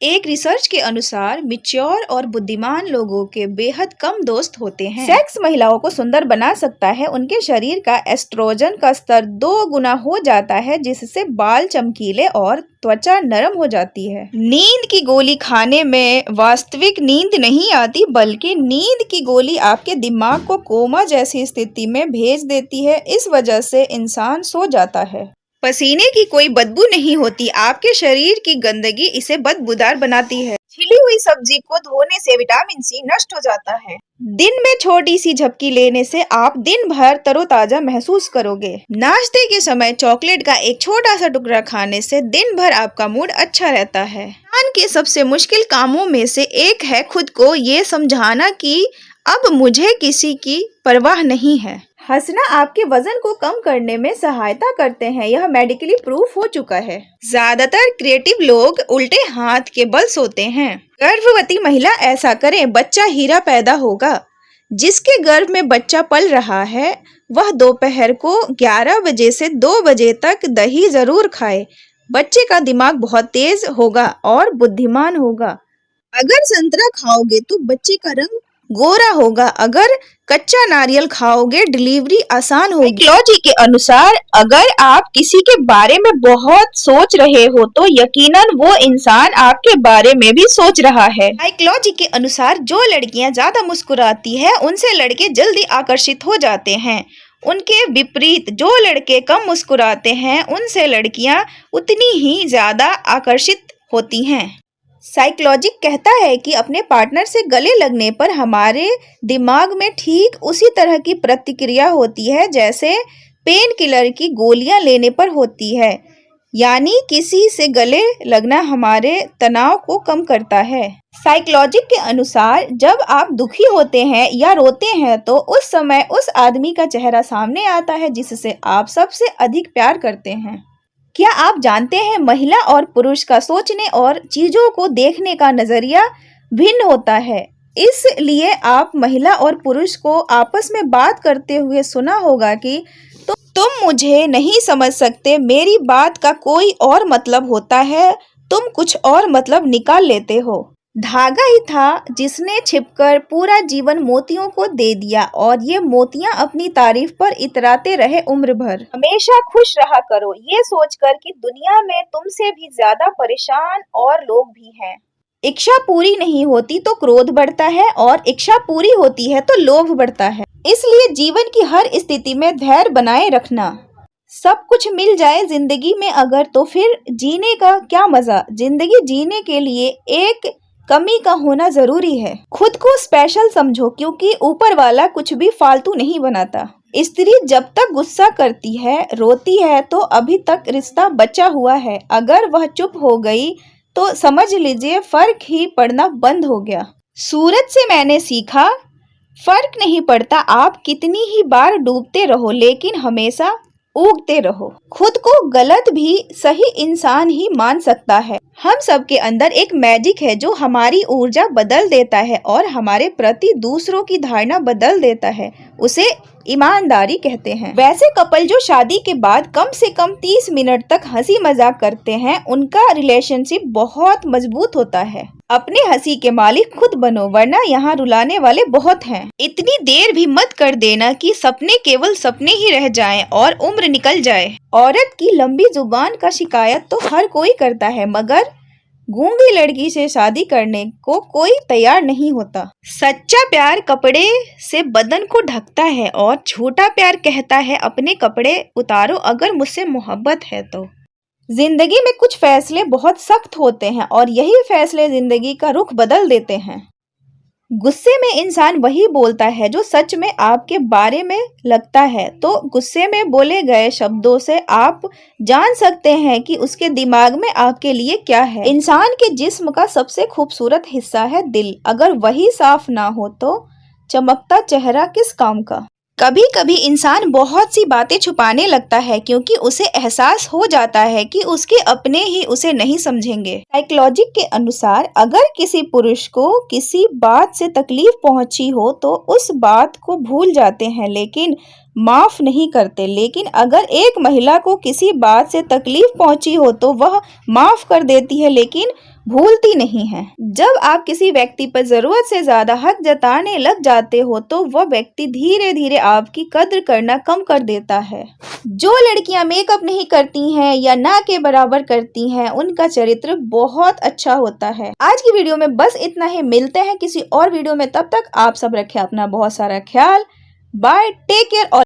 एक रिसर्च के अनुसार मैच्योर और बुद्धिमान लोगों के बेहद कम दोस्त होते हैं। सेक्स महिलाओं को सुंदर बना सकता है। उनके शरीर का एस्ट्रोजन का स्तर 2 गुना हो जाता है, जिससे बाल चमकीले और त्वचा नरम हो जाती है। नींद की गोली खाने में वास्तविक नींद नहीं आती, बल्कि नींद की गोली आपके दिमाग को कोमा जैसी स्थिति में भेज देती है। इस वजह से इंसान सो जाता है। पसीने की कोई बदबू नहीं होती। आपके शरीर की गंदगी इसे बदबूदार बनाती है। छिली हुई सब्जी को धोने से विटामिन सी नष्ट हो जाता है। दिन में छोटी सी झपकी लेने से आप दिन भर तरोताजा महसूस करोगे। नाश्ते के समय चॉकलेट का एक छोटा सा टुकड़ा खाने से दिन भर आपका मूड अच्छा रहता है। इंसान के सबसे मुश्किल कामों में से एक है खुद को ये समझाना कि अब मुझे किसी की परवाह नहीं है। हंसना आपके वजन को कम करने में सहायता करते हैं। यह मेडिकली प्रूफ हो चुका है। ज्यादातर क्रिएटिव लोग उल्टे हाथ के बल सोते हैं। गर्भवती महिला ऐसा करे, बच्चा हीरा पैदा होगा। जिसके गर्भ में बच्चा पल रहा है वह दोपहर को 11 बजे से 2 बजे तक दही जरूर खाए। बच्चे का दिमाग बहुत तेज होगा और बुद्धिमान होगा। अगर संतरा खाओगे तो बच्चे का रंग गोरा होगा। अगर कच्चा नारियल खाओगे डिलीवरी आसान होगी। साइकोलॉजी के अनुसार अगर आप किसी के बारे में बहुत सोच रहे हो तो यकीनन वो इंसान आपके बारे में भी सोच रहा है। साइकोलॉजी के अनुसार जो लड़कियां ज्यादा मुस्कुराती है उनसे लड़के जल्दी आकर्षित हो जाते हैं। उनके विपरीत जो लड़के कम मुस्कुराते हैं उनसे लड़कियां उतनी ही ज्यादा आकर्षित होती हैं। साइकोलॉजी कहता है कि अपने पार्टनर से गले लगने पर हमारे दिमाग में ठीक उसी तरह की प्रतिक्रिया होती है जैसे पेन किलर की गोलियां लेने पर होती है। यानी किसी से गले लगना हमारे तनाव को कम करता है। साइकोलॉजी के अनुसार जब आप दुखी होते हैं या रोते हैं तो उस समय उस आदमी का चेहरा सामने आता है जिससे आप सबसे अधिक प्यार करते हैं। क्या आप जानते हैं महिला और पुरुष का सोचने और चीजों को देखने का नजरिया भिन्न होता है। इसलिए आप महिला और पुरुष को आपस में बात करते हुए सुना होगा कि तुम मुझे नहीं समझ सकते, मेरी बात का कोई और मतलब होता है, तुम कुछ और मतलब निकाल लेते हो। धागा ही था जिसने छिपकर पूरा जीवन मोतियों को दे दिया और ये मोतियां अपनी तारीफ पर इतराते रहे उम्र भर। हमेशा खुश रहा करो ये सोचकर कि दुनिया में तुमसे भी ज्यादा परेशान और लोग भी हैं। इच्छा पूरी नहीं होती तो क्रोध बढ़ता है और इच्छा पूरी होती है तो लोभ बढ़ता है। इसलिए जीवन की हर स्थिति में धैर्य बनाए रखना। सब कुछ मिल जाए जिंदगी में अगर तो फिर जीने का क्या मजा। जिंदगी जीने के लिए एक कमी का होना जरूरी है। खुद को स्पेशल समझो क्योंकि ऊपर वाला कुछ भी फालतू नहीं बनाता। स्त्री जब तक गुस्सा करती है रोती है तो अभी तक रिश्ता बचा हुआ है। अगर वह चुप हो गई तो समझ लीजिए फर्क ही पड़ना बंद हो गया। सूरज से मैंने सीखा फर्क नहीं पड़ता आप कितनी ही बार डूबते रहो लेकिन हमेशा उगते रहो। खुद को गलत भी सही इंसान ही मान सकता है। हम सबके अंदर एक मैजिक है जो हमारी ऊर्जा बदल देता है और हमारे प्रति दूसरों की धारणा बदल देता है। उसे ईमानदारी कहते हैं। वैसे कपल जो शादी के बाद कम से कम 30 मिनट तक हंसी मजाक करते हैं उनका रिलेशनशिप बहुत मजबूत होता है। अपने हंसी के मालिक खुद बनो वरना यहाँ रुलाने वाले बहुत हैं। इतनी देर भी मत कर देना कि सपने केवल सपने ही रह जाएं और उम्र निकल जाए। औरत की लंबी जुबान का शिकायत तो हर कोई करता है मगर गूंगी लड़की से शादी करने को कोई तैयार नहीं होता। सच्चा प्यार कपड़े से बदन को ढकता है और झूठा प्यार कहता है अपने कपड़े उतारो अगर मुझसे मोहब्बत है तो। जिंदगी में कुछ फैसले बहुत सख्त होते हैं और यही फैसले जिंदगी का रुख बदल देते हैं। गुस्से में इंसान वही बोलता है जो सच में आपके बारे में लगता है। तो गुस्से में बोले गए शब्दों से आप जान सकते हैं कि उसके दिमाग में आपके लिए क्या है। इंसान के जिस्म का सबसे खूबसूरत हिस्सा है दिल। अगर वही साफ ना हो तो चमकता चेहरा किस काम का। कभी कभी इंसान बहुत सी बातें छुपाने लगता है क्योंकि उसे एहसास हो जाता है कि उसके अपने ही उसे नहीं समझेंगे। साइकोलॉजी के अनुसार अगर किसी पुरुष को किसी बात से तकलीफ पहुंची हो तो उस बात को भूल जाते हैं लेकिन माफ नहीं करते। लेकिन अगर एक महिला को किसी बात से तकलीफ पहुंची हो तो वह माफ कर देती है लेकिन भूलती नहीं है। जब आप किसी व्यक्ति पर जरूरत से ज्यादा हक जताने लग जाते हो तो वह व्यक्ति धीरे धीरे आपकी कद्र करना कम कर देता है। जो लड़कियां मेकअप नहीं करती हैं या ना के बराबर करती हैं, उनका चरित्र बहुत अच्छा होता है। आज की वीडियो में बस इतना ही। मिलते हैं किसी और वीडियो में, तब तक आप सब रखें अपना बहुत सारा ख्याल। Bye, take care.